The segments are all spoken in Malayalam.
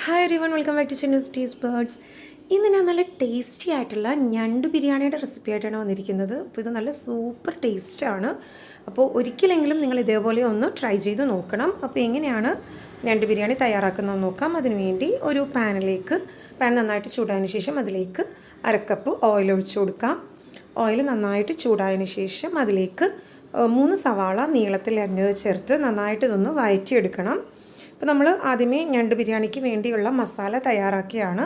Hi everyone, welcome back to Chinnu's taste birds. ഇന്ന് ഞാൻ നല്ല ടേസ്റ്റി ആയിട്ടുള്ള ഞണ്ട് ബിരിയാണിയുടെ റെസിപ്പി ആയിട്ടാണ് വന്നിരിക്കുന്നത്. അപ്പോൾ ഇത് നല്ല സൂപ്പർ ടേസ്റ്റാണ്. അപ്പോൾ ഒരിക്കലെങ്കിലും നിങ്ങൾ ഇതേപോലെ ഒന്ന് ട്രൈ ചെയ്ത് നോക്കണം. അപ്പോൾ എങ്ങനെയാണ് ഞണ്ട് ബിരിയാണി തയ്യാറാക്കുന്നതെന്ന് നോക്കാം. അതിനുവേണ്ടി ഒരു പാൻ നന്നായിട്ട് ചൂടായതിന് ശേഷം അതിലേക്ക് അരക്കപ്പ് ഓയിൽ ഒഴിച്ചു കൊടുക്കാം. ഓയിൽ നന്നായിട്ട് ചൂടായതിന് ശേഷം അതിലേക്ക് 3 സവാള നീളത്തിൽ അരിഞ്ഞത് ചേർത്ത് നന്നായിട്ട് ഇതൊന്ന് വഴറ്റിയെടുക്കണം. അപ്പോൾ നമ്മൾ ആദ്യമേ ഞണ്ട് ബിരിയാണിക്ക് വേണ്ടിയുള്ള മസാല തയ്യാറാക്കിയാണ്.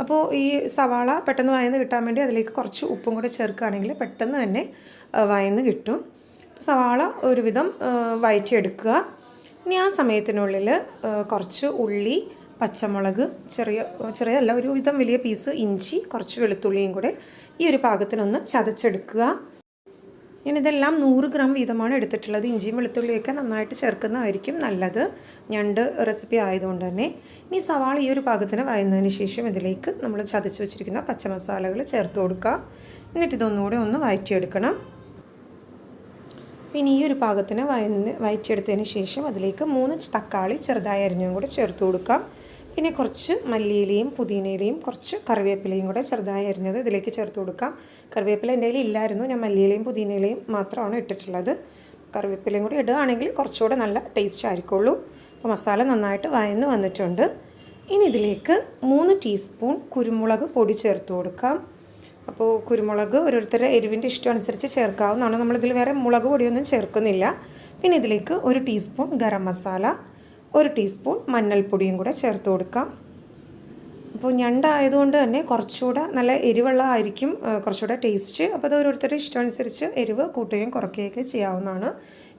അപ്പോൾ ഈ സവാള പെട്ടെന്ന് വഴന്ന് കിട്ടാൻ വേണ്ടി അതിലേക്ക് കുറച്ച് ഉപ്പും കൂടെ ചേർക്കുകയാണെങ്കിൽ പെട്ടെന്ന് തന്നെ വഴന്ന് കിട്ടും. സവാള ഒരുവിധം വഴറ്റിയെടുക്കുക. ഇനി ആ സമയത്തിനുള്ളിൽ കുറച്ച് ഉള്ളി, പച്ചമുളക്, ചെറിയല്ല ഒരുവിധം വലിയ പീസ് ഇഞ്ചി, കുറച്ച് വെളുത്തുള്ളിയും കൂടെ ഈ ഒരു പാകത്തിനൊന്ന് ചതച്ചെടുക്കുക. ഞാനിതെല്ലാം 100 ഗ്രാം വീതമാണ് എടുത്തിട്ടുള്ളത്. ഇഞ്ചിയും വെളുത്തുള്ളിയൊക്കെ നന്നായിട്ട് ചേർക്കുന്നതായിരിക്കും നല്ലത്, ഞണ്ട് റെസിപ്പി ആയതുകൊണ്ട് തന്നെ. ഇനി സവാള ഈ ഒരു പാകത്തിന് വഴന്നതിന് ശേഷം ഇതിലേക്ക് നമ്മൾ ചതച്ച് വെച്ചിരിക്കുന്ന പച്ചമസാലകൾ ചേർത്ത് കൊടുക്കാം. എന്നിട്ട് ഇതൊന്നുകൂടെ ഒന്ന് വഴറ്റിയെടുക്കണം. പിന്നെ ഈ ഒരു പാകത്തിന് വഴറ്റിയെടുത്തതിന് ശേഷം അതിലേക്ക് 3 തക്കാളി ചെറുതായി അരിഞ്ഞതും കൂടെ ചേർത്ത് കൊടുക്കാം. പിന്നെ കുറച്ച് മല്ലിയിലയും പുതിനയിലയും കുറച്ച് കറിവേപ്പിലയും കൂടെ ചെറുതായി അരിഞ്ഞത് ഇതിലേക്ക് ചേർത്ത് കൊടുക്കാം. കറിവേപ്പില എൻ്റെ കയ്യിൽ ഇല്ലായിരുന്നു, ഞാൻ മല്ലിയിലയും പുതിനയിലയും മാത്രമാണ് ഇട്ടിട്ടുള്ളത്. കറിവേപ്പിലയും കൂടി ഇടുകയാണെങ്കിൽ കുറച്ചുകൂടെ നല്ല ടേസ്റ്റ് ആയിരിക്കുള്ളൂ. അപ്പോൾ മസാല നന്നായിട്ട് വഴന്ന് വന്നിട്ടുണ്ട്. ഇനി ഇതിലേക്ക് 3 ടീസ്പൂൺ കുരുമുളക് പൊടി ചേർത്ത് കൊടുക്കാം. അപ്പോൾ കുരുമുളക് ഓരോരുത്തരുടെ എരിവിൻ്റെ ഇഷ്ടം അനുസരിച്ച് ചേർക്കാവുന്നതാണ്. നമ്മളിതിൽ വേറെ മുളക് പൊടിയൊന്നും ചേർക്കുന്നില്ല. പിന്നെ ഇതിലേക്ക് 1 ടീസ്പൂൺ ഗരം മസാല, 1 ടീസ്പൂൺ മഞ്ഞൾപ്പൊടിയും കൂടെ ചേർത്ത് കൊടുക്കാം. അപ്പോൾ ഞണ്ടായതുകൊണ്ട് തന്നെ കുറച്ചുകൂടെ നല്ല എരിവുള്ളതായിരിക്കും കുറച്ചുകൂടെ ടേസ്റ്റ്. അപ്പോൾ അത് ഓരോരുത്തരുടെ ഇഷ്ടമനുസരിച്ച് എരിവ് കൂട്ടുകയും കുറയ്ക്കുകയൊക്കെ ചെയ്യാവുന്നതാണ്.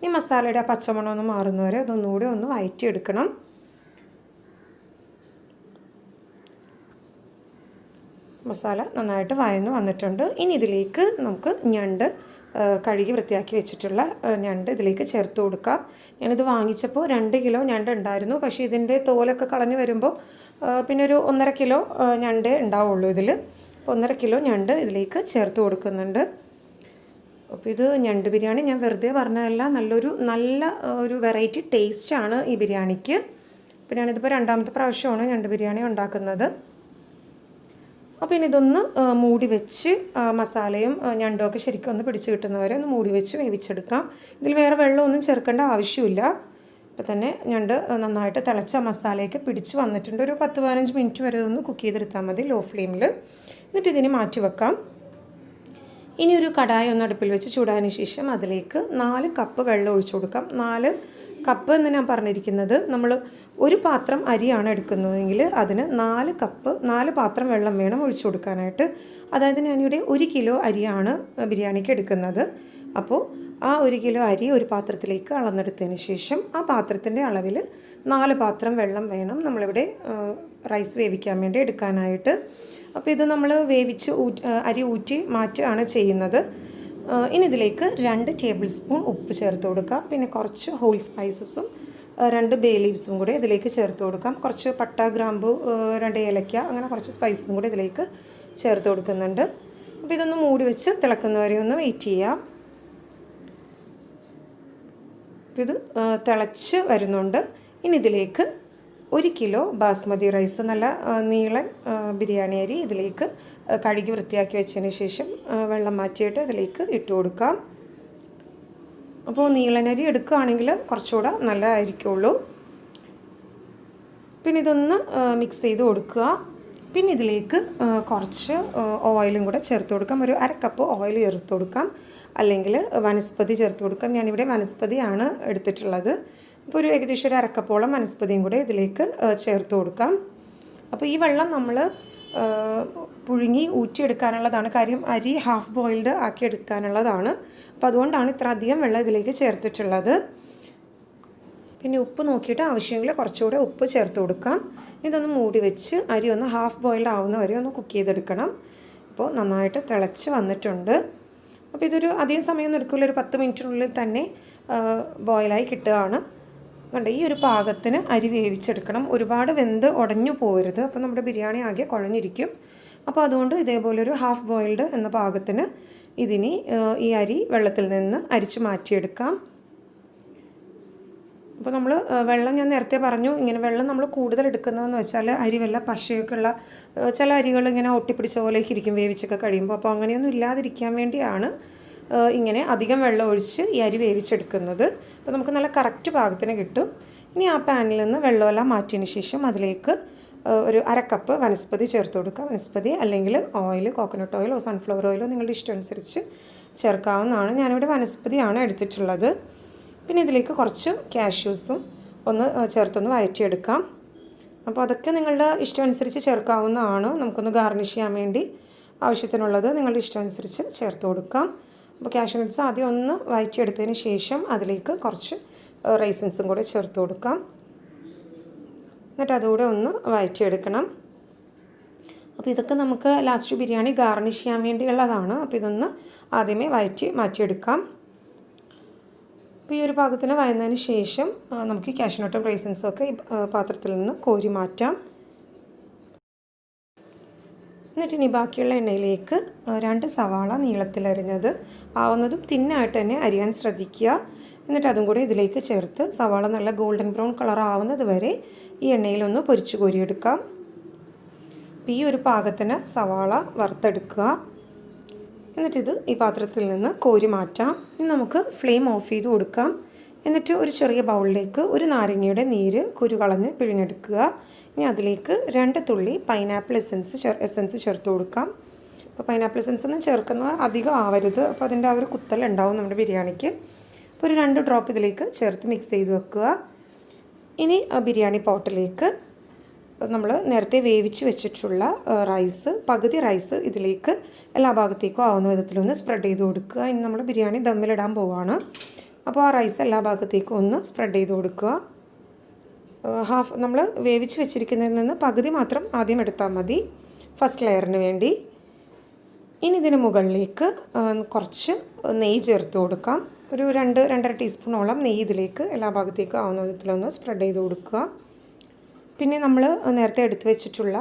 ഈ മസാലയുടെ പച്ചമണം ഒന്ന് മാറുന്നവരെ അതൊന്നുകൂടി ഒന്ന് വഴറ്റിയെടുക്കണം. മസാല നന്നായിട്ട് വഴന്ന് വന്നിട്ടുണ്ട്. ഇനി ഇതിലേക്ക് നമുക്ക് ഞണ്ട് കഴുകി വൃത്തിയാക്കി വെച്ചിട്ടുള്ള ഞണ്ട് ഇതിലേക്ക് ചേർത്ത് കൊടുക്കാം. ഞാനിത് വാങ്ങിച്ചപ്പോൾ 2 കിലോ ഞണ്ട് ഉണ്ടായിരുന്നു. പക്ഷേ ഇതിൻ്റെ തോലൊക്കെ കളഞ്ഞ് വരുമ്പോൾ പിന്നെ ഒരു 1.5 കിലോ ഞണ്ടേ ഉണ്ടാവുള്ളൂ ഇതിൽ. അപ്പോൾ 1.5 കിലോ ഞണ്ട് ഇതിലേക്ക് ചേർത്ത് കൊടുക്കുന്നുണ്ട്. അപ്പോൾ ഇത് ഞണ്ട് ബിരിയാണി ഞാൻ വെറുതെ പറഞ്ഞതല്ല, നല്ല ഒരു വെറൈറ്റി ടേസ്റ്റാണ് ഈ ബിരിയാണിക്ക്. അപ്പോൾ ഞാനിതിപ്പോൾ 2ാമത്തെ പ്രാവശ്യമാണ് ഞണ്ട് ബിരിയാണി ഉണ്ടാക്കുന്നത്. അപ്പോൾ ഇനി ഇതൊന്ന് മൂടി വെച്ച് മസാലയും ഞണ്ടുമൊക്കെ ശരിക്കും ഒന്ന് പിടിച്ച് കിട്ടുന്നവരെ ഒന്ന് മൂടി വെച്ച് വേവിച്ചെടുക്കാം. ഇതിൽ വേറെ വെള്ളമൊന്നും ചേർക്കേണ്ട ആവശ്യമില്ല. ഇപ്പോൾ തന്നെ ഞണ്ട് നന്നായിട്ട് തിളച്ച മസാലയൊക്കെ പിടിച്ച് വന്നിട്ടുണ്ട്. ഒരു 10-15 മിനിറ്റ് വരെ ഒന്ന് കുക്ക് ചെയ്തെടുത്താൽ മതി ലോ ഫ്ലെയിമിൽ. എന്നിട്ട് ഇതിനെ മാറ്റി വെക്കാം. ഇനി ഒരു കടായി ഒന്ന് അടുപ്പിൽ വെച്ച് ചൂടായതിന് ശേഷം അതിലേക്ക് 4 കപ്പ് വെള്ളം ഒഴിച്ചു കൊടുക്കാം. 4 കപ്പ് എന്ന് ഞാൻ പറഞ്ഞിരിക്കുന്നത്, നമ്മൾ ഒരു പാത്രം അരിയാണ് എടുക്കുന്നതെങ്കിൽ അതിന് 4 പാത്രം വെള്ളം വേണം ഒഴിച്ചു കൊടുക്കാനായിട്ട്. അതായത് ഞാനിവിടെ 1 കിലോ അരിയാണ് ബിരിയാണിക്ക് എടുക്കുന്നത്. അപ്പോൾ ആ 1 കിലോ അരി ഒരു പാത്രത്തിലേക്ക് അളന്നെടുത്തതിന് ശേഷം ആ പാത്രത്തിൻ്റെ അളവിൽ 4 പാത്രം വെള്ളം വേണം നമ്മളിവിടെ റൈസ് വേവിക്കാൻ വേണ്ടി എടുക്കാനായിട്ട്. അപ്പോൾ ഇത് നമ്മൾ വേവിച്ച് അരി ഊറ്റി മാറ്റുകയാണ് ചെയ്യുന്നത്. ഇനി ഇതിലേക്ക് 2 ടേബിൾ സ്പൂൺ ഉപ്പ് ചേർത്ത് കൊടുക്കാം. പിന്നെ കുറച്ച് ഹോൾ സ്പൈസസും 2 ബേ ലീവ്സും കൂടെ ഇതിലേക്ക് ചേർത്ത് കൊടുക്കാം. കുറച്ച് പട്ട, ഗ്രാമ്പു, 2 ഏലക്ക, അങ്ങനെ കുറച്ച് സ്പൈസസും കൂടെ ഇതിലേക്ക് ചേർത്ത് കൊടുക്കുന്നുണ്ട്. അപ്പോൾ ഇതൊന്ന് മൂടി വെച്ച് തിളക്കുന്നവരെ ഒന്ന് വെയിറ്റ് ചെയ്യാം. ഇത് തിളച്ച് വരുന്നുണ്ട്. ഇനി ഇതിലേക്ക് 1 കിലോ ബാസ്മതി റൈസ്, നല്ല നീളൻ ബിരിയാണി അരി ഇതിലേക്ക് കഴുകി വൃത്തിയാക്കി വെച്ചതിന് ശേഷം വെള്ളം മാറ്റിയിട്ട് ഇതിലേക്ക് ഇട്ട് കൊടുക്കാം. അപ്പോൾ നീളനരി എടുക്കുകയാണെങ്കിൽ കുറച്ചുകൂടെ നല്ലതായിരിക്കുള്ളൂ. പിന്നെ ഇതൊന്ന് മിക്സ് ചെയ്ത് കൊടുക്കുക. പിന്നെ ഇതിലേക്ക് കുറച്ച് ഓയിലും കൂടെ ചേർത്ത് കൊടുക്കാം. ഒരു 1/2 കപ്പ് ഓയിൽ ചേർത്ത് കൊടുക്കാം, അല്ലെങ്കിൽ വനസ്പതി ചേർത്ത് കൊടുക്കാം. ഞാനിവിടെ വനസ്പതിയാണ് എടുത്തിട്ടുള്ളത്. അപ്പോൾ ഒരു ഏകദേശം ഒരു 1/2 കപ്പോളം വനസ്പതിയും കൂടെ ഇതിലേക്ക് ചേർത്ത് കൊടുക്കാം. അപ്പോൾ ഈ വെള്ളം നമ്മൾ പുഴുങ്ങി ഊറ്റിയെടുക്കാനുള്ളതാണ്. കാര്യം അരി ഹാഫ് ബോയിൽഡ് ആക്കി എടുക്കാനുള്ളതാണ്. അപ്പോൾ അതുകൊണ്ടാണ് ഇത്ര അധികം വെള്ളം ഇതിലേക്ക് ചേർത്തിട്ടുള്ളത്. പിന്നെ ഉപ്പ് നോക്കിയിട്ട് ആവശ്യമെങ്കിൽ കുറച്ചുകൂടെ ഉപ്പ് ചേർത്ത് കൊടുക്കാം. ഇതൊന്ന് മൂടി വെച്ച് അരി ഒന്ന് ഹാഫ് ബോയിൽഡ് ആവുന്ന വരെ ഒന്ന് കുക്ക് ചെയ്തെടുക്കണം. അപ്പോൾ നന്നായിട്ട് തിളച്ച് വന്നിട്ടുണ്ട്. അപ്പോൾ ഇതൊരു അധികം സമയമൊന്നും എടുക്കില്ല, ഒരു 10 മിനിറ്റിനുള്ളിൽ തന്നെ ബോയിലായി കിട്ടുകയാണ്. കണ്ട ഈ ഒരു പാകത്തിന് അരി വേവിച്ചെടുക്കണം. ഒരുപാട് വെന്ത് ഉടഞ്ഞു പോകരുത്, അപ്പോൾ നമ്മുടെ ബിരിയാണി ആകെ കുഴഞ്ഞിരിക്കും. അപ്പോൾ അതുകൊണ്ട് ഇതേപോലൊരു ഹാഫ് ബോയിൽഡ് എന്ന പാകത്തിന് ഇതിനി ഈ അരി വെള്ളത്തിൽ നിന്ന് അരിച്ചു മാറ്റിയെടുക്കാം. അപ്പോൾ നമ്മൾ വെള്ളം ഞാൻ നേരത്തെ പറഞ്ഞു ഇങ്ങനെ വെള്ളം നമ്മൾ കൂടുതൽ എടുക്കുന്നതെന്ന് വെച്ചാൽ അരി വല്ല പശയൊക്കെ ഉള്ള ചില അരികൾ ഇങ്ങനെ ഒട്ടിപ്പിടിച്ച പോലെയൊക്കെ ഇരിക്കും വേവിച്ചൊക്കെ കഴിയുമ്പോൾ. അപ്പോൾ അങ്ങനെയൊന്നും ഇല്ലാതിരിക്കാൻ വേണ്ടിയാണ് ഇങ്ങനെ അധികം വെള്ളം ഒഴിച്ച് ഈ അരി വേവിച്ചെടുക്കുന്നത്. അപ്പോൾ നമുക്ക് നല്ല കറക്റ്റ് പാകത്തിന് കിട്ടും. ഇനി ആ പാനിൽ നിന്ന് വെള്ളമെല്ലാം മാറ്റിയതിന് ശേഷം അതിലേക്ക് ഒരു 1/2 കപ്പ് വനസ്പതി ചേർത്ത് കൊടുക്കുക. വനസ്പതി അല്ലെങ്കിൽ ഓയിൽ, കോക്കനട്ട് ഓയിലോ സൺഫ്ലവർ ഓയിലോ നിങ്ങളുടെ ഇഷ്ടമനുസരിച്ച് ചേർക്കാവുന്നതാണ്. ഞാനിവിടെ വനസ്പതിയാണ് എടുത്തിട്ടുള്ളത്. പിന്നെ ഇതിലേക്ക് കുറച്ച് കാഷ്യൂസും ഒന്ന് ചേർത്തൊന്ന് വഴറ്റിയെടുക്കാം. അപ്പോൾ അതൊക്കെ നിങ്ങളുടെ ഇഷ്ടമനുസരിച്ച് ചേർക്കാവുന്നതാണ്. നമുക്കൊന്ന് ഗാർണിഷ് ചെയ്യാൻ വേണ്ടി ആവശ്യത്തിനുള്ളത് നിങ്ങളുടെ ഇഷ്ടമനുസരിച്ച് ചേർത്ത് കൊടുക്കാം. അപ്പോൾ കാഷ്യൂ നട്ട്സ് ആദ്യം ഒന്ന് വഴറ്റിയെടുത്തതിന് ശേഷം അതിലേക്ക് കുറച്ച് റൈസിൻസും കൂടെ ചേർത്ത് കൊടുക്കാം. എന്നിട്ട് അതുകൂടെ ഒന്ന് വഴറ്റിയെടുക്കണം. അപ്പോൾ ഇതൊക്കെ നമുക്ക് ലാസ്റ്റ് ബിരിയാണി ഗാർണിഷ് ചെയ്യാൻ വേണ്ടിയുള്ളതാണ്. അപ്പോൾ ഇതൊന്ന് ആദ്യമേ മാറ്റിയെടുക്കാം. അപ്പോൾ ഈ ഒരു പാകത്തിന് വഴന്നതിന് ശേഷം നമുക്ക് കാഷ്യൂ നട്ടും റൈസിൻസും ഒക്കെ ഈ പാത്രത്തിൽ നിന്ന് കോരി മാറ്റാം. എന്നിട്ട് ഇനി ബാക്കിയുള്ള എണ്ണയിലേക്ക് 2 സവാള നീളത്തിലരിഞ്ഞത് ആവുന്നതും തിന്നായിട്ട് തന്നെ അരിയാൻ ശ്രദ്ധിക്കുക. എന്നിട്ട് അതും കൂടി ഇതിലേക്ക് ചേർത്ത് സവാള നല്ല ഗോൾഡൻ ബ്രൗൺ കളർ ആവുന്നത് വരെ ഈ എണ്ണയിലൊന്ന് പൊരിച്ച് കോരിയെടുക്കാം. അപ്പോൾ ഈ ഒരു പാകത്തിന് സവാള വറുത്തെടുക്കുക. എന്നിട്ടിത് ഈ പാത്രത്തിൽ നിന്ന് കോരി മാറ്റാം. ഇനി നമുക്ക് ഫ്ലെയിം ഓഫ് ചെയ്ത് കൊടുക്കാം. എന്നിട്ട് ഒരു ചെറിയ ബൗളിലേക്ക് ഒരു നാരങ്ങയുടെ നീര് കുരു കളഞ്ഞ് പിഴിഞ്ഞെടുക്കുക. ഇനി അതിലേക്ക് 2 തുള്ളി പൈനാപ്പിൾ എസൻസ് ചേർത്ത് കൊടുക്കാം. അപ്പോൾ പൈനാപ്പിൾ എസൻസ് ഒന്നും ചേർക്കുന്നത് അധികം ആവരുത്. അപ്പോൾ അതിൻ്റെ ആ ഒരു കുത്തലുണ്ടാവും നമ്മുടെ ബിരിയാണിക്ക്. അപ്പോൾ ഒരു 2 ഡ്രോപ്പ് ഇതിലേക്ക് ചേർത്ത് മിക്സ് ചെയ്ത് വെക്കുക. ഇനി ബിരിയാണി പോട്ടിലേക്ക് നമ്മൾ നേരത്തെ വേവിച്ച് വെച്ചിട്ടുള്ള പകുതി റൈസ് ഇതിലേക്ക് എല്ലാ ഭാഗത്തേക്കും ആവുന്ന വിധത്തിലൊന്ന് സ്പ്രെഡ് ചെയ്ത് കൊടുക്കുക. ഇനി നമ്മൾ ബിരിയാണി ദമ്മിലിടാൻ പോവുകയാണ്. അപ്പോൾ ആ റൈസ് എല്ലാ ഭാഗത്തേക്കും ഒന്ന് സ്പ്രെഡ് ചെയ്ത് കൊടുക്കുക. നമ്മൾ വേവിച്ച് വെച്ചിരിക്കുന്നതിൽ നിന്ന് പകുതി മാത്രം ആദ്യം എടുത്താൽ മതി ഫസ്റ്റ് ലെയറിന് വേണ്ടി. ഇനി ഇതിന് മുകളിലേക്ക് കുറച്ച് നെയ്യ് ചേർത്ത് കൊടുക്കാം. ഒരു 2-2.5 ടീസ്പൂണോളം നെയ്യ് ഇതിലേക്ക് എല്ലാ ഭാഗത്തേക്കും ആവുന്ന വിധത്തിലൊന്ന് സ്പ്രെഡ് ചെയ്ത് കൊടുക്കുക. പിന്നെ നമ്മൾ നേരത്തെ എടുത്ത് വെച്ചിട്ടുള്ള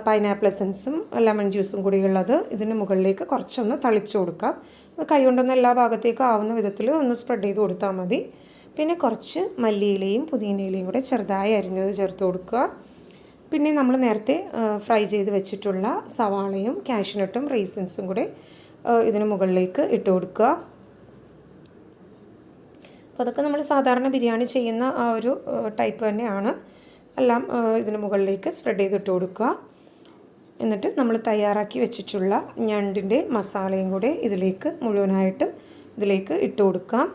പൈനാപ്പിൾ എസൻസും ലെമൺ ജ്യൂസും കൂടിയുള്ളത് ഇതിന് മുകളിലേക്ക് കുറച്ചൊന്ന് തളിച്ചു കൊടുക്കാം. കൈ കൊണ്ടൊന്ന് എല്ലാ ഭാഗത്തേക്കും ആവുന്ന വിധത്തിൽ ഒന്ന് സ്പ്രെഡ് ചെയ്ത് കൊടുത്താൽ മതി. പിന്നെ കുറച്ച് മല്ലിയിലയും പുതിനയിലയും കൂടെ ചെറുതായി അരിഞ്ഞത് ചേർത്ത് കൊടുക്കുക. പിന്നെ നമ്മൾ നേരത്തെ ഫ്രൈ ചെയ്ത് വെച്ചിട്ടുള്ള സവാളയും കാഷ്യൂ നട്ടും റൈസിൻസും കൂടെ ഇതിന് മുകളിലേക്ക് ഇട്ട് കൊടുക്കുക. അപ്പോൾ അതൊക്കെ നമ്മൾ സാധാരണ ബിരിയാണി ചെയ്യുന്ന ആ ഒരു ടൈപ്പ് തന്നെയാണ്. എല്ലാം ഇതിന് മുകളിലേക്ക് സ്പ്രെഡ് ചെയ്തിട്ട് കൊടുക്കുക. എന്നിട്ട് നമ്മൾ തയ്യാറാക്കി വെച്ചിട്ടുള്ള ഞണ്ടിൻ്റെ മസാലയും കൂടെ മുഴുവനായിട്ട് ഇതിലേക്ക് ഇട്ട് കൊടുക്കാം.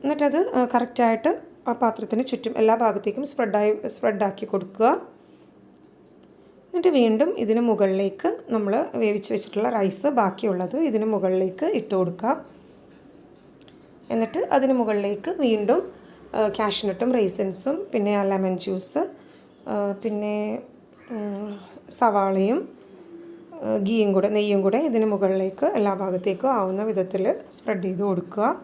എന്നിട്ടത് കറക്റ്റായിട്ട് ആ പാത്രത്തിന് ചുറ്റും എല്ലാ ഭാഗത്തേക്കും സ്പ്രെഡാക്കി കൊടുക്കുക. എന്നിട്ട് വീണ്ടും ഇതിന് മുകളിലേക്ക് നമ്മൾ വേവിച്ച് വെച്ചിട്ടുള്ള റൈസ് ബാക്കിയുള്ളത് ഇതിന് മുകളിലേക്ക് ഇട്ട് കൊടുക്കാം. എന്നിട്ട് അതിന് മുകളിലേക്ക് വീണ്ടും കാഷ്യൂ നട്ടും റൈസിൻസും പിന്നെ ലെമൺ ജ്യൂസ് പിന്നെ സവാളയും നെയ്യും കൂടെ ഇതിന് മുകളിലേക്ക് എല്ലാ ഭാഗത്തേക്കും ആവുന്ന വിധത്തിൽ സ്പ്രെഡ് ചെയ്ത് കൊടുക്കുക.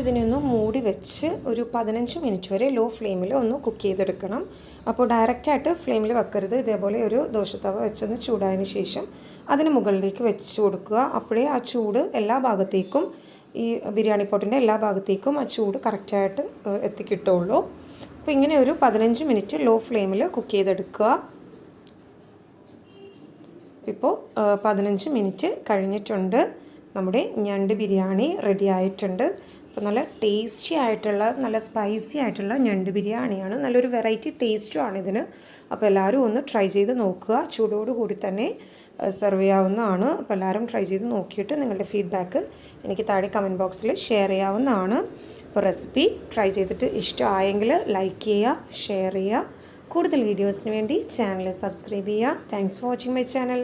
ഇതിനൊന്ന് മൂടി വെച്ച് ഒരു 15 മിനിറ്റ് വരെ ലോ ഫ്ലെയിമിൽ ഒന്ന് കുക്ക് ചെയ്തെടുക്കണം. അപ്പോൾ ഡയറക്റ്റായിട്ട് ഫ്ലെയിമിൽ വെക്കരുത്. ഇതേപോലെ ഒരു ദോശത്തവ വെച്ചൊന്ന് ചൂടായതിന് ശേഷം അതിന് മുകളിലേക്ക് വെച്ച് കൊടുക്കുക. അപ്പോഴേ ആ ചൂട് എല്ലാ ഭാഗത്തേക്കും ഈ ബിരിയാണി പോട്ടിൻ്റെ എല്ലാ ഭാഗത്തേക്കും ആ ചൂട് കറക്റ്റായിട്ട് എത്തിക്കിട്ടുള്ളൂ. അപ്പോൾ ഇങ്ങനെ ഒരു 15 മിനിറ്റ് ലോ ഫ്ലെയിമിൽ കുക്ക് ചെയ്തെടുക്കുക. ഇപ്പോൾ 15 മിനിറ്റ് കഴിഞ്ഞിട്ടുണ്ട്. നമ്മുടെ ഞണ്ട് ബിരിയാണി റെഡി ആയിട്ടുണ്ട്. അപ്പോൾ നല്ല ടേസ്റ്റി ആയിട്ടുള്ള നല്ല സ്പൈസി ആയിട്ടുള്ള ഞണ്ട് ബിരിയാണിയാണ്. നല്ലൊരു വെറൈറ്റി ടേസ്റ്റുമാണ് ഇതിന്. അപ്പോൾ എല്ലാവരും ഒന്ന് ട്രൈ ചെയ്ത് നോക്കുക. ചൂടോടുകൂടി തന്നെ സെർവ് ചെയ്യാവുന്നതാണ്. അപ്പോൾ എല്ലാവരും ട്രൈ ചെയ്ത് നോക്കിയിട്ട് നിങ്ങളുടെ ഫീഡ്ബാക്ക് എനിക്ക് താഴെ കമൻറ്റ് ബോക്സിൽ ഷെയർ ചെയ്യാവുന്നതാണ്. അപ്പോൾ റെസിപ്പി ട്രൈ ചെയ്തിട്ട് ഇഷ്ടമായെങ്കിൽ ലൈക്ക് ചെയ്യുക, ഷെയർ ചെയ്യുക. കൂടുതൽ വീഡിയോസിന് വേണ്ടി ചാനൽ സബ്സ്ക്രൈബ് ചെയ്യുക. Thanks for watching my channel.